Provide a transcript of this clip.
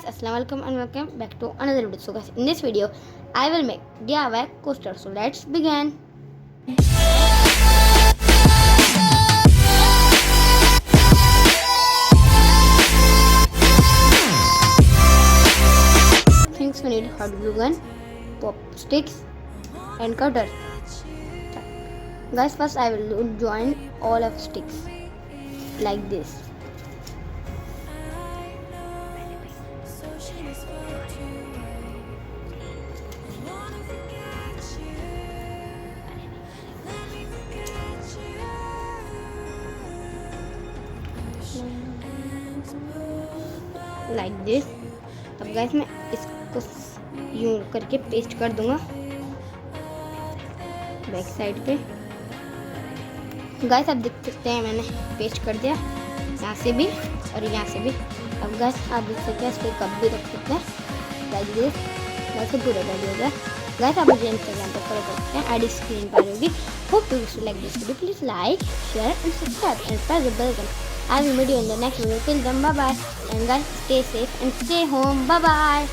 Assalamu alaikum and welcome back to another video. So guys, in this video I will make DIY coaster. So let's begin. Things we need: hot glue gun, pop sticks and cutter. Guys, first I will join all of sticks like this. Like this. अब guys मैं इसको यूं करके paste कर दूंगा back side पे. Guys आप देख सकते हैं मैंने पेस्ट कर दिया यहाँ से भी और यहाँ से भी. अब गाइस आप देख सकते हैं इस पर कप भी रख सकते हैं लाइक दिस. वैसे पूरा रेडी हो गया. गाइस आप मुझे इंस्टाग्राम पर फॉलो कर सकते हैं, आईडी स्क्रीन पर होगी. Hope you like this video. Please like, share and subscribe and press the bell icon. I will meet you in the next video. Till then, bye bye. And guys, stay safe and stay home. Bye bye.